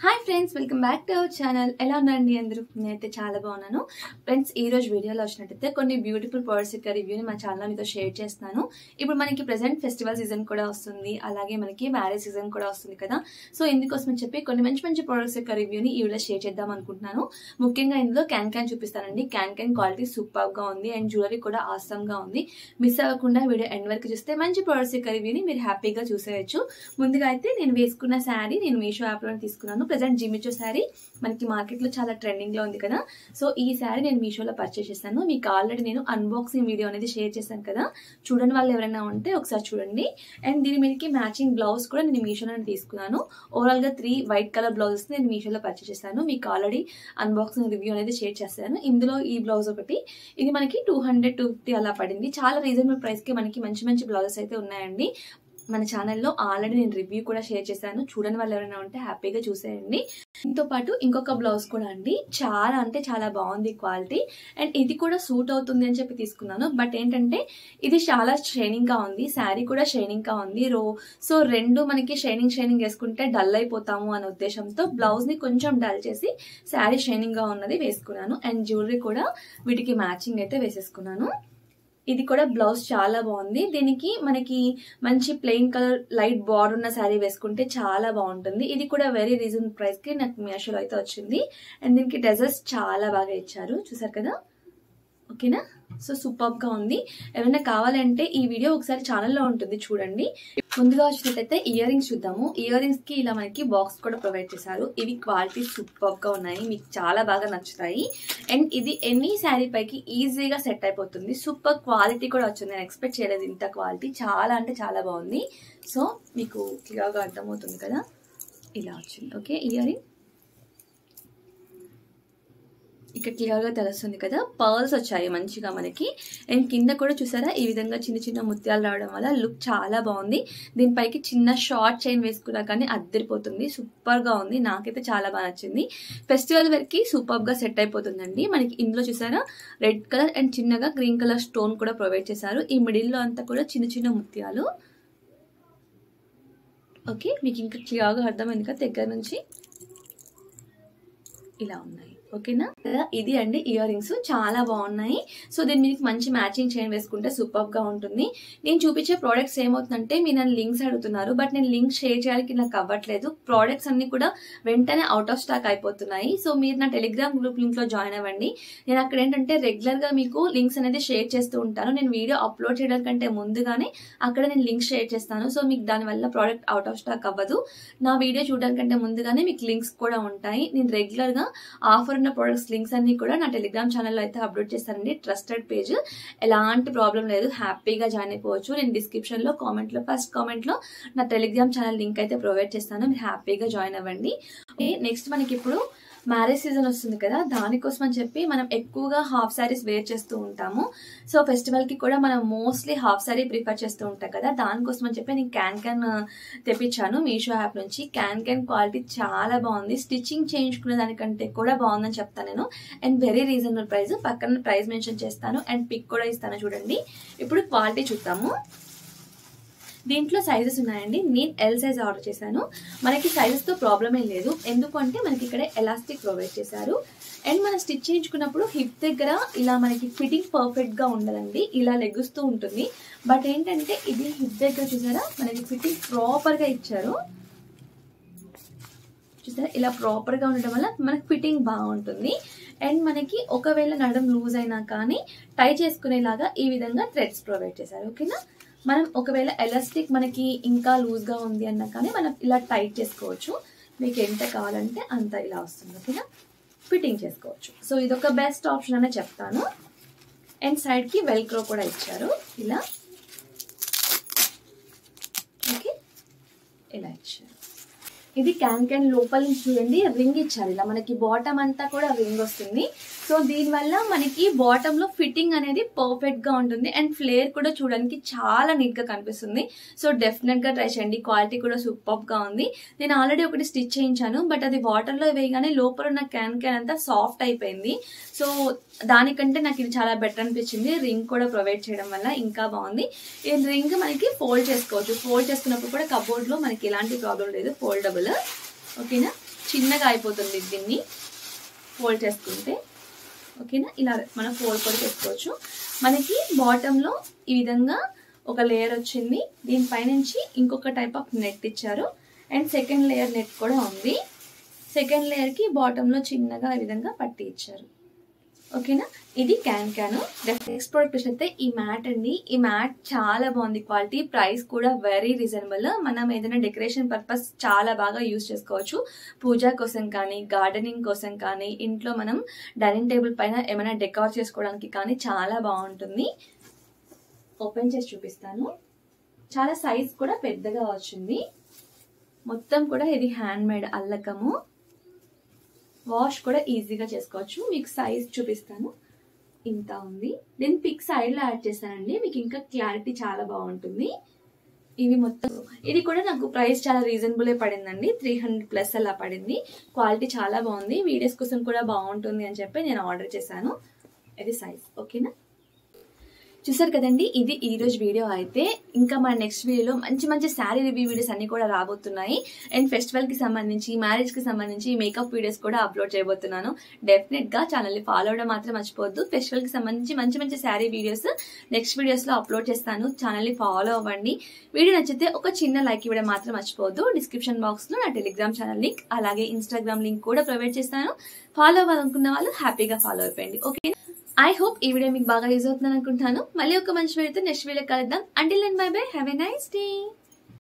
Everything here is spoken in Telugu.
Hi friends, welcome back to our channel. ఎలా ఉన్నారండి అందరూ? నేనైతే చాలా బాగున్నాను ఫ్రెండ్స్. ఈ రోజు వీడియోలో వచ్చినట్టయితే కొన్ని బ్యూటిఫుల్ ప్రొడక్ట్స్ యొక్క రివ్యూని మా ఛానల్లో మీతో షేర్ చేస్తున్నాను. ఇప్పుడు మనకి ప్రెసెంట్ ఫెస్టివల్ సీజన్ కూడా వస్తుంది, అలాగే మనకి మ్యారేజ్ సీజన్ కూడా వస్తుంది కదా. సో ఇందుకోసం అని చెప్పి కొన్ని మంచి మంచి ప్రొడక్ట్స్ యొక్క రివ్యూని ఈ వీడియో షేర్ చేద్దాం అనుకుంటున్నాను. ముఖ్యంగా ఇందులో క్యాన్ చూపిస్తానండి. క్యాన్ క్వాలిటీ సూపర్ గా ఉంది అండ్ జ్యువెలరీ కూడా ఆసమ్ గా ఉంది. మిస్ అవ్వకుండా వీడియో ఎండ్ వరకు చూస్తే మంచి ప్రొడక్ట్స్ యొక్క రివ్యూని మీరు హ్యాపీగా చూసేయచ్చు. ముందుగా అయితే నేను వేసుకున్న శారీ నేను మీషో యాప్ లో తీసుకున్నాను. ప్రెసెంట్ జిమిచో శారీ మనకి మార్కెట్ లో చాలా ట్రెండింగ్ లో ఉంది కదా. సో ఈ శారీ నేను మీషోలో పర్చేస్ చేశాను. మీకు ఆల్రెడీ నేను అన్బాక్సింగ్ వీడియో అనేది షేర్ చేశాను కదా, చూడని వాళ్ళు ఎవరైనా ఉంటే ఒకసారి చూడండి. అండ్ దీని మీదకి మ్యాచింగ్ బ్లౌజ్ కూడా నేను మీషోలో తీసుకున్నాను. ఓవరాల్ గా 3 వైట్ కలర్ బ్లౌజెస్ నేను మీషోలో పర్చేస్ చేశాను. మీకు ఆల్రెడీ అన్బాక్సింగ్ రివ్యూ అనేది షేర్ చేశాను. ఇందులో ఈ బ్లౌజ్ ఒకటి, ఇది మనకి 200-250 అలా పడింది. చాలా రీజనబుల్ ప్రైస్ కి మనకి మంచి మంచి బ్లౌజెస్ అయితే ఉన్నాయండి. మన ఛానల్లో ఆల్రెడీ నేను రివ్యూ కూడా షేర్ చేశాను. చూడని వాళ్ళు ఎవరైనా ఉంటే హ్యాపీగా చూసేయండి. దీంతో పాటు ఇంకొక బ్లౌజ్ కూడా అండి, చాలా అంటే చాలా బాగుంది క్వాలిటీ. అండ్ ఇది కూడా సూట్ అవుతుంది అని చెప్పి తీసుకున్నాను. బట్ ఏంటంటే ఇది చాలా షైనింగ్ గా ఉంది, శారీ కూడా షైనింగ్ గా ఉంది. సో రెండు మనకి షైనింగ్ వేసుకుంటే డల్ అయిపోతాము అనే ఉద్దేశంతో బ్లౌజ్ ని కొంచెం డల్ చేసి శారీ షైనింగ్ గా ఉన్నది వేసుకున్నాను. అండ్ జ్యువెలరీ కూడా వీటికి మ్యాచింగ్ అయితే వేసేసుకున్నాను. ఇది కూడా బ్లౌజ్ చాలా బాగుంది. దీనికి మనకి మంచి ప్లెయిన్ కలర్ లైట్ బార్డర్ ఉన్న శారీ వేసుకుంటే చాలా బాగుంటుంది. ఇది కూడా వెరీ రీజనబుల్ ప్రైస్ కి నాకు మీషోలో అయితే వచ్చింది. అండ్ దీనికి డెజర్స్ చాలా బాగా ఇచ్చారు, చూసారు కదా. ఓకేనా, సో సూపర్ గా ఉంది. ఎవరైనా కావాలంటే ఈ వీడియో ఒకసారి ఛానల్లో ఉంటుంది, చూడండి. ముందుగా వచ్చినట్టయితే ఇయర్ రింగ్స్ చూద్దాము. ఇయర్ రింగ్స్ కి ఇలా మనకి బాక్స్ కూడా ప్రొవైడ్ చేశారు. ఇవి క్వాలిటీ సూపర్ గా ఉన్నాయి, మీకు చాలా బాగా నచ్చుతాయి. అండ్ ఇది ఎనీ శారీ పైకి ఈజీగా సెట్ అయిపోతుంది. సూపర్ క్వాలిటీ కూడా వచ్చింది, నేను ఎక్స్పెక్ట్ చేయలేదు ఇంత క్వాలిటీ. చాలా అంటే చాలా బాగుంది. సో మీకు క్లియర్ గా అర్థమవుతుంది కదా, ఇలా వచ్చింది. ఓకే, ఇయర్ రింగ్ ఇక్కడ క్లియర్ గా తెలుస్తుంది కదా. పర్ల్స్ వచ్చాయి మంచిగా మనకి. అండ్ కింద కూడా చూసారా, ఈ విధంగా చిన్న చిన్న ముత్యాలు రావడం వల్ల లుక్ చాలా బాగుంది. దీనిపైకి చిన్న షార్ట్ చైన్ వేసుకున్నా కానీ అద్దరిపోతుంది, సూపర్ గా ఉంది. నాకైతే చాలా బాగా నచ్చింది. ఫెస్టివల్ వరకు సూపర్ గా సెట్ అయిపోతుందండి. మనకి ఇందులో చూసారా రెడ్ కలర్ అండ్ చిన్నగా గ్రీన్ కలర్ స్టోన్ కూడా ప్రొవైడ్ చేశారు. ఈ మిడిల్ లో అంతా కూడా చిన్న చిన్న ముత్యాలు. ఓకే, మీకు ఇంకా క్లియర్ గా అర్థమైంది కదా, దగ్గర నుంచి ఇలా ఉన్నాయి. ఓకేనా, ఇది అండి ఇయర్ రింగ్స్, చాలా బాగున్నాయి. సో దీని మీకు మంచి మ్యాచింగ్ చైన్ వేసుకుంటే సూపర్ గా ఉంటుంది. నేను చూపించే ప్రోడక్ట్స్ ఏమవుతుందంటే మీరు నన్ను లింక్స్ అడుగుతున్నారు, బట్ నేను లింక్ షేర్ చేయడానికి నాకు అవ్వట్లేదు. ప్రోడక్ట్స్ అన్ని కూడా వెంటనే అవుట్ ఆఫ్ స్టాక్ అయిపోతున్నాయి. సో మీరు నా టెలిగ్రామ్ గ్రూప్ లింక్ లో జాయిన్ అవ్వండి. నేను అక్కడ ఏంటంటే రెగ్యులర్ గా మీకు లింక్స్ అనేది షేర్ చేస్తూ ఉంటాను. నేను వీడియో అప్లోడ్ చేయడం కంటే ముందుగానే అక్కడ నేను లింక్స్ షేర్ చేస్తాను. సో మీకు దానివల్ల ప్రోడక్ట్ అవుట్ ఆఫ్ స్టాక్ అవ్వదు. నా వీడియో చూడడానికంటే ముందుగానే మీకు లింక్స్ కూడా ఉంటాయి. నేను రెగ్యులర్ గా ఆఫర్ ఉన్న ప్రొడక్ట్స్ లింక్స్ అన్ని కూడా నా టెలిగ్రామ్ ఛానల్లో అయితే అప్లోడ్ చేస్తానండి. ట్రస్టెడ్ పేజ్, ఎలాంటి ప్రాబ్లం లేదు, హ్యాపీగా జాయిన్ అయిపోవచ్చు. నేను డిస్క్రిప్షన్ లో ఫస్ట్ కామెంట్ లో నా టెలిగ్రామ్ ఛానల్ లింక్ అయితే ప్రొవైడ్ చేస్తాను, మీరు హ్యాపీగా జాయిన్ అవ్వండి. నెక్స్ట్ మనకి ఇప్పుడు మ్యారేజ్ సీజన్ వస్తుంది కదా, దానికోసం అని చెప్పి మనం ఎక్కువగా హాఫ్ శారీస్ వేర్ చేస్తూ ఉంటాము. సో ఫెస్టివల్ కి కూడా మనం మోస్ట్లీ హాఫ్ శారీ ప్రిఫర్ చేస్తూ ఉంటాం కదా, దానికోసం అని చెప్పి నేను క్యాన్ తెప్పించాను మీషో యాప్ నుంచి. క్యాన్ క్వాలిటీ చాలా బాగుంది. స్టిచ్చింగ్ చేయించుకునే దానికంటే కూడా బాగుందని చెప్తాను నేను. అండ్ వెరీ రీజనబుల్ ప్రైస్, పక్కన ప్రైస్ మెన్షన్ చేస్తాను అండ్ పిక్ కూడా ఇస్తాను, చూడండి. ఇప్పుడు క్వాలిటీ చూద్దాము. దీంట్లో సైజెస్ ఉన్నాయండి. నేను ఎల్ సైజ్ ఆర్డర్ చేశాను. మనకి సైజెస్ తో ప్రాబ్లం ఏం లేదు, ఎందుకంటే మనకి ఇక్కడ ఎలాస్టిక్ ప్రొవైడ్ చేశారు. అండ్ మనం స్టిచ్ చేయించుకున్నప్పుడు హిప్ దగ్గర ఇలా మనకి ఫిట్టింగ్ పర్ఫెక్ట్ గా ఉండదండి, ఇలా లెగుస్తూ ఉంటుంది. బట్ ఏంటంటే ఇది హిప్ దగ్గర చూసారా మనకి ఫిట్టింగ్ ప్రాపర్ గా ఇచ్చారు. చూసారా, ఇలా ప్రాపర్ గా ఉండడం వల్ల మనకి ఫిట్టింగ్ బాగుంటుంది. అండ్ మనకి ఒకవేళ నడుం లూజ్ అయినా కానీ టై చేసుకునేలాగా ఈ విధంగా థ్రెడ్స్ ప్రొవైడ్ చేశారు. ఓకేనా, మనం ఒకవేళ ఎలాస్టిక్ మనకి ఇంకా లూజ్ గా ఉంది అన్నా కానీ మనం ఇలా టైట్ చేసుకోవచ్చు. మీకు ఎంత కావాలంటే అంత ఇలా వస్తుంది. ఓకేనా, ఫిట్టింగ్ చేసుకోవచ్చు. సో ఇదొక బెస్ట్ ఆప్షన్ అనే చెప్తాను. అండ్ సైడ్ కి వెల్క్రో కూడా ఇచ్చారు, ఇలా. ఓకే, ఇలా ఇచ్చారు. ఇది క్యాన్ లోపల నుంచి చూడండి రింగ్ ఇచ్చారు, ఇలా మనకి బాటమ్ అంతా కూడా రింగ్ వస్తుంది. సో దీనివల్ల మనకి బాటమ్ లో ఫిట్టింగ్ అనేది పర్ఫెక్ట్ గా ఉంటుంది. అండ్ ఫ్లేర్ కూడా చూడడానికి చాలా నీట్ గా కనిపిస్తుంది. సో డెఫినెట్ గా ట్రై చేయండి, క్వాలిటీ కూడా సూపర్ గా ఉంది. నేను ఆల్రెడీ ఒకటి స్టిచ్ చేయించాను, బట్ అది వాటర్ లో వేయగానే లోపల ఉన్న క్యాన్ అంతా సాఫ్ట్ అయిపోయింది. సో దానికంటే నాకు ఇది చాలా బెటర్ అనిపించింది. రింగ్ కూడా ప్రొవైడ్ చేయడం వల్ల ఇంకా బాగుంది. ఈ రింగ్ మనకి ఫోల్డ్ చేసుకోవచ్చు. ఫోల్డ్ చేసుకున్నప్పుడు కూడా కబోర్డ్ లో మనకి ఎలాంటి ప్రాబ్లం లేదు, ఫోల్డబుల్. ఓకేనా, చిన్నగా అయిపోతుంది దీన్ని ఫోల్డ్ చేసుకుంటే. ఓకేనా, ఇలా మనం ఫోల్డ్ కూడా చేసుకోవచ్చు. మనకి బాటంలో ఈ విధంగా ఒక లేయర్ వచ్చింది, దీనిపైనుంచి ఇంకొక టైప్ ఆఫ్ నెట్ ఇచ్చారు అండ్ సెకండ్ లేయర్ నెట్ కూడా ఉంది. సెకండ్ లేయర్కి బాటంలో చిన్నగా ఈ విధంగా పట్టి ఇచ్చారు. ఓకేనా, ఇది క్యాన్. నెక్స్ట్ ప్రోడక్ట్ అయితే ఈ మ్యాట్ అండి. ఈ మ్యాట్ చాలా బాగుంది క్వాలిటీ, ప్రైస్ కూడా వెరీ రీజనబుల్. మనం ఏదైనా డెకరేషన్ పర్పస్ చాలా బాగా యూజ్ చేసుకోవచ్చు. పూజా కోసం కానీ, గార్డెనింగ్ కోసం కానీ, ఇంట్లో మనం డైనింగ్ టేబుల్ పైన ఏమైనా డెకరేట్ చేసుకోవడానికి కానీ చాలా బాగుంటుంది. ఓపెన్ చేసి చూపిస్తాను. చాలా సైజ్ కూడా పెద్దగా వచ్చింది. మొత్తం కూడా ఇది హ్యాండ్ మేడ్ అల్లకము. వాష్ కూడా ఈజీగా చేసుకోవచ్చు. మీకు సైజ్ చూపిస్తాను, ఇంత ఉంది. నేను పిక్ సైడ్ లో యాడ్ చేశానండి, మీకు ఇంకా క్లారిటీ చాలా బాగుంటుంది. ఇవి మొత్తం, ఇది కూడా నాకు ప్రైస్ చాలా రీజనబుల్ పడిందండి, 300+ అలా పడింది. క్వాలిటీ చాలా బాగుంది, వీడియోస్ కోసం కూడా బాగుంటుంది అని చెప్పి నేను ఆర్డర్ చేశాను. ఇది సైజ్. ఓకేనా, చూసారు కదండి, ఇది ఈ రోజు వీడియో అయితే. ఇంకా మన నెక్స్ట్ వీడియోలో మంచి మంచి శారీ రివ్యూ వీడియోస్ అన్ని కూడా రాబోతున్నాయి. అండ్ ఫెస్టివల్ కి సంబంధించి, మ్యారేజ్ కి సంబంధించి మేకప్ వీడియోస్ కూడా అప్లోడ్ చేయబోతున్నాను. డెఫినెట్ గా ఛానల్ ని ఫాలో అవడం మాత్రం మర్చిపోవద్దు. ఫెస్టివల్ కి సంబంధించి మంచి మంచి శారీ వీడియోస్ నెక్స్ట్ వీడియోస్ లో అప్లోడ్ చేస్తాను. ఛానల్ ని ఫాలో అవ్వండి. వీడియో నచ్చితే ఒక చిన్న లైక్ ఇవ్వడం మాత్రం మర్చిపోవద్దు. డిస్క్రిప్షన్ బాక్స్ లో నా టెలిగ్రామ్ ఛానల్ లింక్, అలాగే ఇన్స్టాగ్రామ్ లింక్ కూడా ప్రొవైడ్ చేస్తాను. ఫాలో అవ్వాలనుకున్న వాళ్ళు హ్యాపీగా ఫాలో అయిపోయింది. ఓకే, ఐ హోప్ ఈ వీడియో మీకు బాగా యూజ్ అవుతుందని అనుకుంటున్నాను. మళ్ళీ ఒక మంచి వీడియోతో నెక్స్ట్ వీడియో కలుద్దాం. Until then bye bye, have a nice day.